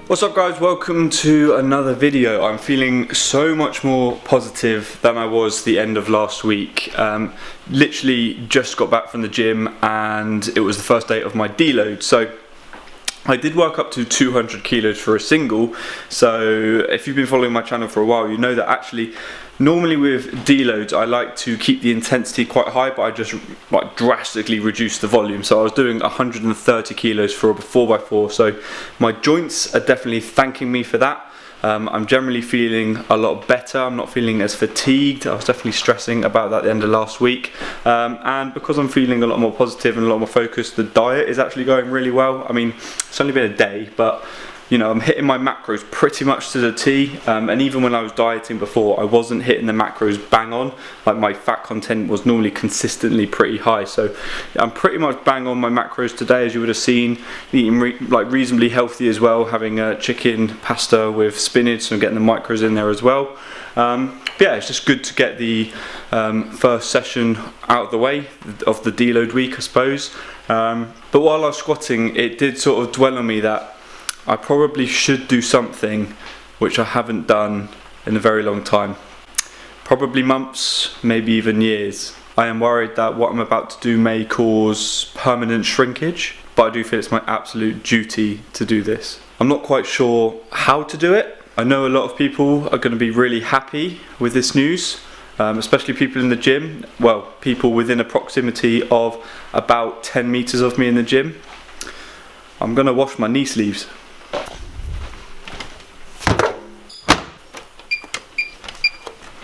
What's up guys, welcome to another video. I'm feeling so much more positive than I was the end of last week. Literally just got back from the gym and it was the first day of my deload. So I did work up to 200 kilos for a single. So if you've been following my channel for a while, you know that actually normally with deloads I like to keep the intensity quite high, but I just like drastically reduce the volume. So I was doing 130 kilos for a 4x4, so my joints are definitely thanking me for that. I'm generally feeling a lot better. I'm not feeling as fatigued. I was definitely stressing about that at the end of last week, and because I'm feeling a lot more positive and a lot more focused, the diet is actually going really well. I mean, it's only been a day, but you know, I'm hitting my macros pretty much to the T, and even when I was dieting before, I wasn't hitting the macros bang on. Like my fat content was normally consistently pretty high, so I'm pretty much bang on my macros today, as you would have seen. Eating reasonably healthy as well, having chicken pasta with spinach and getting the micros in there as well. Yeah, it's just good to get the first session out of the way of the deload week, I suppose. But while I was squatting, it did sort of dwell on me that I probably should do something which I haven't done in a very long time. Probably months, maybe even years. I am worried that what I'm about to do may cause permanent shrinkage, but I do feel it's my absolute duty to do this. I'm not quite sure how to do it. I know a lot of people are going to be really happy with this news, especially people in the gym. Well, people within a proximity of about 10 meters of me in the gym. I'm going to wash my knee sleeves.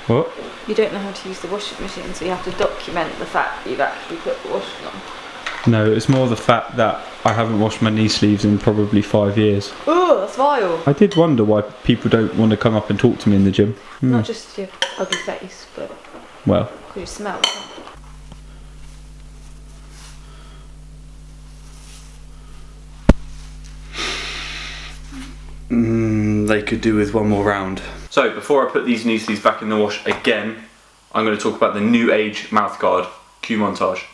What? You don't know how to use the washing machine, so you have to document the fact that you've actually put the washing on. No, it's more the fact that I haven't washed my knee sleeves in probably 5 years. Oh, that's vile. I did wonder why people don't want to come up and talk to me in the gym. Not just your ugly face, but well, because you smell. They could do with one more round. So before I put these knee sleeves back in the wash again, I'm going to talk about the new Age mouthguard. Cue montage.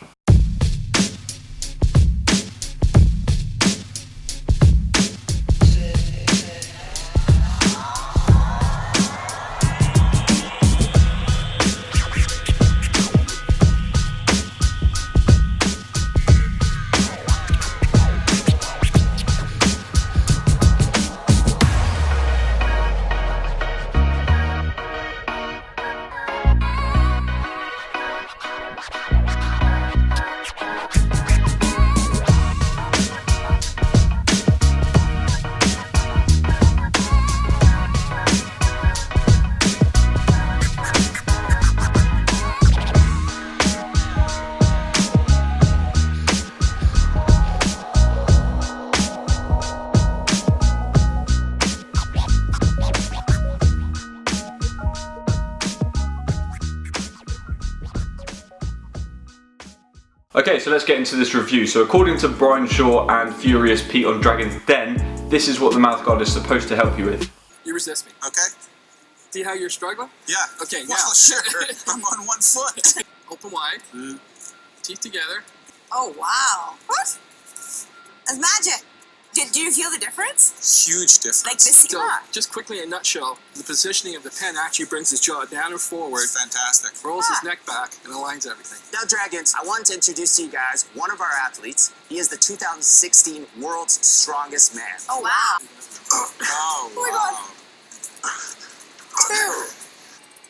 Okay, so let's get into this review. So according to Brian Shaw and Furious Pete on Dragon's Den, this is what the mouthguard is supposed to help you with. You resist me. Okay. See how you're struggling? Yeah. Okay, now. Well, sure. I'm on one foot. Open wide. Teeth together. Oh, wow. What? That's magic. Do you feel the difference? Huge difference. Like this? So, just quickly in a nutshell, the positioning of the pen actually brings his jaw down and forward. Fantastic. Rolls his neck back and aligns everything. Now, Dragons, I want to introduce to you guys one of our athletes. He is the 2016 World's Strongest Man. Oh, wow. Oh, Oh my God.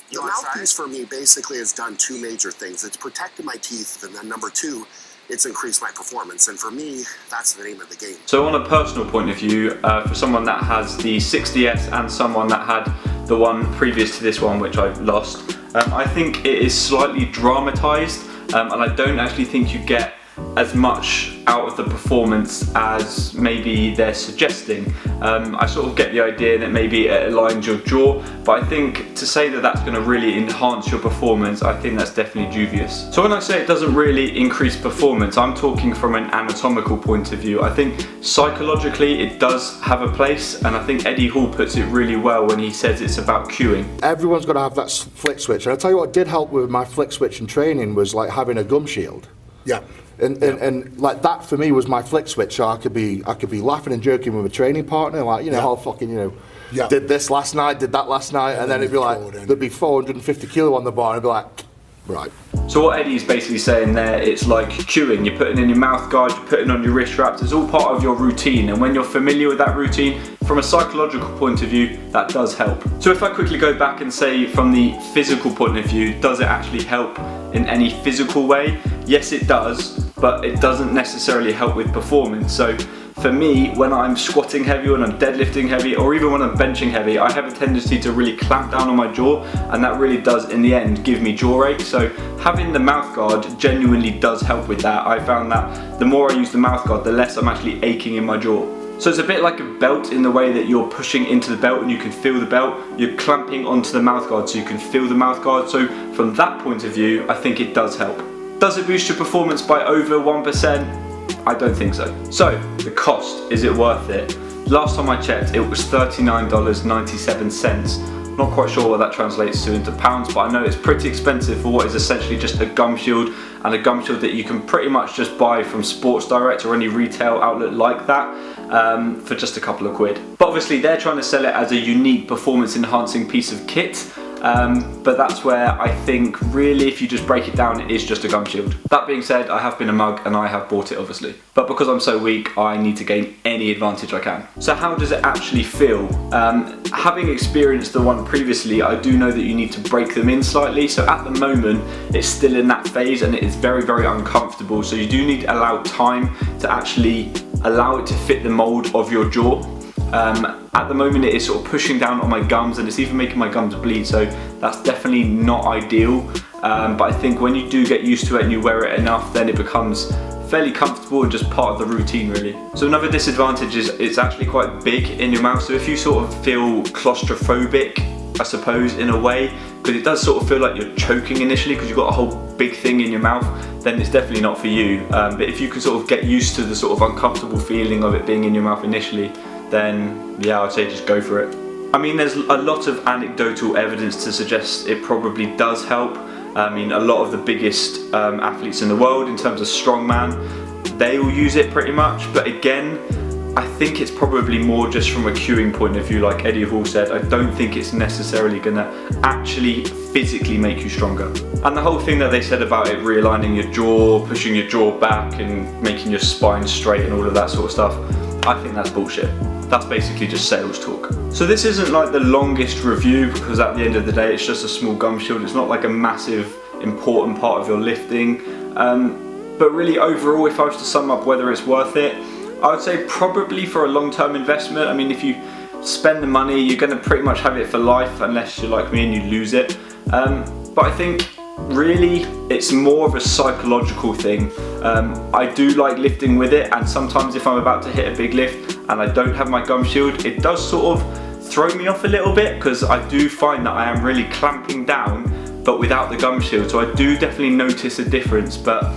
You The mouthpiece for me basically has done two major things. It's protected my teeth, and then number two, it's increased my performance. And for me, that's the name of the game. So on a personal point of view, for someone that has the 60S and someone that had the one previous to this one, which I lost, I think it is slightly dramatized, and I don't actually think you get as much out of the performance as maybe they're suggesting. I sort of get the idea that maybe it aligns your jaw, but I think to say that that's going to really enhance your performance, I think that's definitely dubious. So when I say it doesn't really increase performance, I'm talking from an anatomical point of view. I think psychologically it does have a place, and I think Eddie Hall puts it really well when he says it's about cueing. Everyone's got to have that flick switch, and I'll tell you what did help with my flick switch in training was like having a gum shield. Yeah. And like that for me was my flick switch, so I could be laughing and joking with a training partner, like, you know, how fucking, you know, did this last night, did that last night, and then it'd be like, there'd be 450 kilo on the bar, and I'd be like, right. So what Eddie's basically saying there, it's like cueing. You're putting in your mouth guard, you're putting on your wrist wraps, it's all part of your routine, and when you're familiar with that routine, from a psychological point of view, that does help. So if I quickly go back and say from the physical point of view, does it actually help in any physical way? Yes, it does, but it doesn't necessarily help with performance. So for me, when I'm squatting heavy, when I'm deadlifting heavy, or even when I'm benching heavy, I have a tendency to really clamp down on my jaw, and that really does in the end give me jaw ache. So having the mouth guard genuinely does help with that. I found that the more I use the mouth guard, the less I'm actually aching in my jaw. So it's a bit like a belt in the way that you're pushing into the belt and you can feel the belt. You're clamping onto the mouth guard so you can feel the mouth guard. So from that point of view, I think it does help. Does it boost your performance by over 1%? I don't think so. So the cost, is it worth it? Last time I checked, it was $39.97. Not quite sure what that translates to into pounds, but I know it's pretty expensive for what is essentially just a gum shield, and a gum shield that you can pretty much just buy from Sports Direct or any retail outlet like that for just a couple of quid. But obviously they're trying to sell it as a unique performance enhancing piece of kit, but that's where I think really if you just break it down, it is just a gum shield. That being said, I have been a mug and I have bought it obviously, but because I'm so weak, I need to gain any advantage I can. So how does it actually feel? Having experienced the one previously, I do know that you need to break them in slightly. So at the moment, it's still in that phase and it is very, very uncomfortable. So you do need to allow time to actually allow it to fit the mold of your jaw. At the moment it is sort of pushing down on my gums and it's even making my gums bleed, so that's definitely not ideal, but I think when you do get used to it and you wear it enough, then it becomes fairly comfortable and just part of the routine really. So another disadvantage is it's actually quite big in your mouth, so if you sort of feel claustrophobic, I suppose, in a way, because it does sort of feel like you're choking initially because you've got a whole big thing in your mouth, then it's definitely not for you. But if you can sort of get used to the sort of uncomfortable feeling of it being in your mouth initially, then yeah, I'd say just go for it. I mean, there's a lot of anecdotal evidence to suggest it probably does help. I mean, a lot of the biggest athletes in the world in terms of strongman, they will use it pretty much, but again, I think it's probably more just from a cueing point of view, like Eddie Hall said. I don't think it's necessarily gonna actually physically make you stronger. And the whole thing that they said about it realigning your jaw, pushing your jaw back and making your spine straight and all of that sort of stuff, I think that's bullshit. That's basically just sales talk. So this isn't like the longest review because at the end of the day it's just a small gum shield. It's not like a massive important part of your lifting. But really overall, if I was to sum up whether it's worth it, I would say probably for a long-term investment. I mean, if you spend the money, you're going to pretty much have it for life unless you're like me and you lose it. But I think really it's more of a psychological thing. I do like lifting with it, and sometimes if I'm about to hit a big lift and I don't have my gum shield, it does sort of throw me off a little bit because I do find that I am really clamping down but without the gum shield, so I do definitely notice a difference. But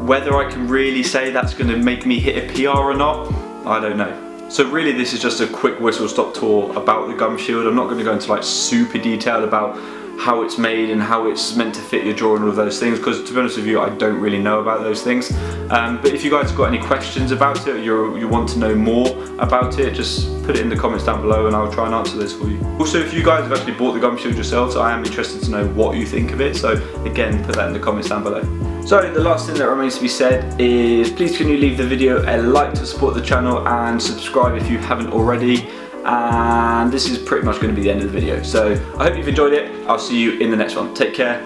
whether I can really say that's going to make me hit a PR or not, I don't know. So really this is just a quick whistle stop tour about the gum shield. I'm not going to go into like super detail about how it's made and how it's meant to fit your jaw and all of those things, because to be honest with you, I don't really know about those things. But if you guys have got any questions about it, or you want to know more about it, just put it in the comments down below and I'll try and answer this for you. Also, if you guys have actually bought the gum shield yourselves, I am interested to know what you think of it, so again, put that in the comments down below. So the last thing that remains to be said is please can you leave the video a like to support the channel and subscribe if you haven't already. And this is pretty much going to be the end of the video, so I hope you've enjoyed it. I'll see you in the next one. Take care.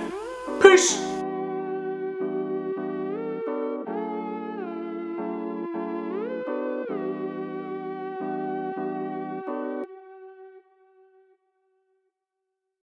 Peace.